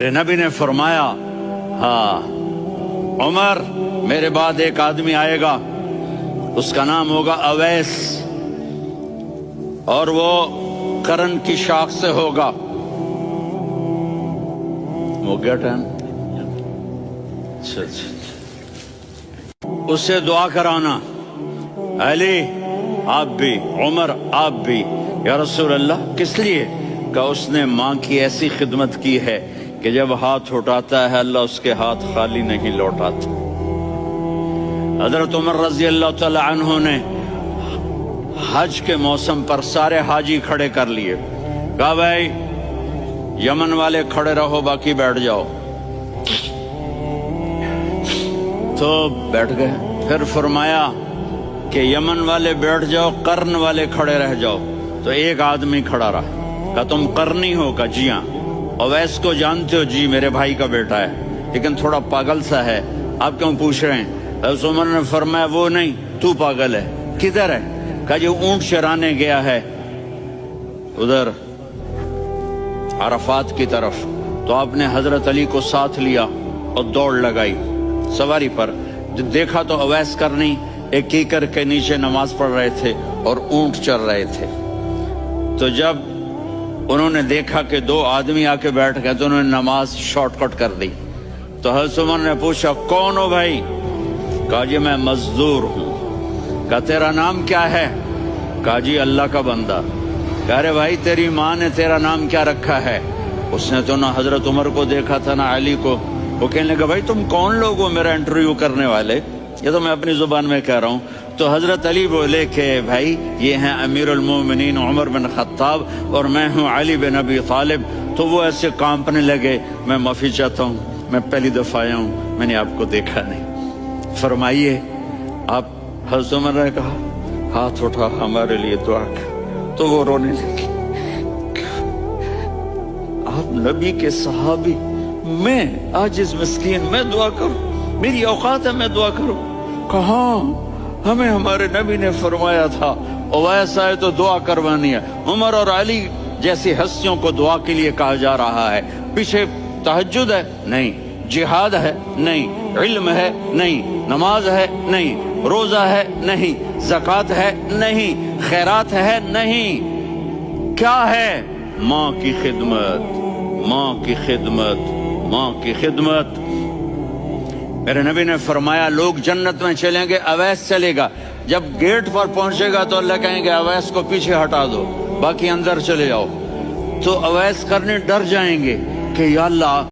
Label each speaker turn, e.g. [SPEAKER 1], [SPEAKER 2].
[SPEAKER 1] नबी ने फरमाया, हाँ उमर, मेरे बाद एक आदमी आएगा, उसका नाम होगा अवैस, और वो करन की शाख से होगा। हो गया टाइम? उससे दुआ कराना, अली आप भी, उमर आप भी। या रसूल अल्लाह, किस लिए? कि उसने माँ की ऐसी खिदमत की है कि जब हाथ उठाता है अल्लाह उसके हाथ खाली नहीं लौटाता। हजरत उमर रजी अल्लाह तआला अन्हु ने हज के मौसम पर सारे हाजी खड़े कर लिए, कहा भाई यमन वाले खड़े रहो, बाकी बैठ जाओ। तो बैठ गए। फिर फरमाया कि यमन वाले बैठ जाओ, कर्न वाले खड़े रह जाओ। तो एक आदमी खड़ा रहा, कहा तुम करनी हो? का जी हाँ। अवैस को जानते हो? जी, मेरे भाई का बेटा है, लेकिन थोड़ा पागल सा है, आप क्यों पूछ रहे हैं? हज़रत उमर ने फरमाया वो नहीं, तू पागल है। किधर है? कहा जो ऊंट चराने गया है उधर अरफात की तरफ। तो आपने हजरत अली को साथ लिया और दौड़ लगाई सवारी पर। देखा तो अवैस करनी एक कीकर के नीचे नमाज पढ़ रहे थे और ऊंट चर रहे थे। तो जब उन्होंने देखा कि दो आदमी आके बैठ गए तो उन्होंने नमाज शॉर्टकट कर दी। तो हज़रत उमर ने पूछा कौन हो भाई? कहा जी मैं मजदूर हूँ। कहा तेरा नाम क्या है? कहा जी अल्लाह का बंदा। कह रहे भाई तेरी माँ ने तेरा नाम क्या रखा है? उसने तो ना हजरत उमर को देखा था ना अली को। वो कहने लगा भाई तुम कौन लोग हो मेरा इंटरव्यू करने वाले? ये तो मैं अपनी जुबान में कह रहा हूँ। तो हजरत अली बोले कि भाई ये हैं अमीरुल मोमिनीन उमर बिन खत्ताब और मैं हूँ अली बिन अबी तालिब। तो वो ऐसे कांपने लगे, मैं माफी चाहता हूँ, मैं पहली दफा आया हूँ, मैंने आपको देखा नहीं, फरमाइए आप। हज़रत उमर ने कहा हाथ उठा हमारे लिए दुआ कर। तो वो रोने लगे, आप नबी के सहाबी, मैं आजिज़ मिस्कीन, मैं दुआ करूं? मेरी औकात है मैं दुआ करूं? कहाँ? हमें हमारे नबी ने फरमाया था अवैस आए तो दुआ करवानी है। उमर और अली जैसी हस्तियों को दुआ के लिए कहा जा रहा है। पीछे तहज्जुद है? नहीं। जिहाद है? नहीं। इल्म है? नहीं। नमाज है? नहीं। रोजा है? नहीं। ज़कात है? नहीं। खैरात है? नहीं। क्या है? माँ की खिदमत, माँ की खिदमत, माँ की खिदमत। मेरे नबी ने फरमाया लोग जन्नत में चलेंगे, अवैस चलेगा। जब गेट पर पहुंचेगा तो अल्लाह कहेंगे अवैस को पीछे हटा दो, बाकी अंदर चले जाओ। तो अवैस करने डर जाएंगे कि या अल्लाह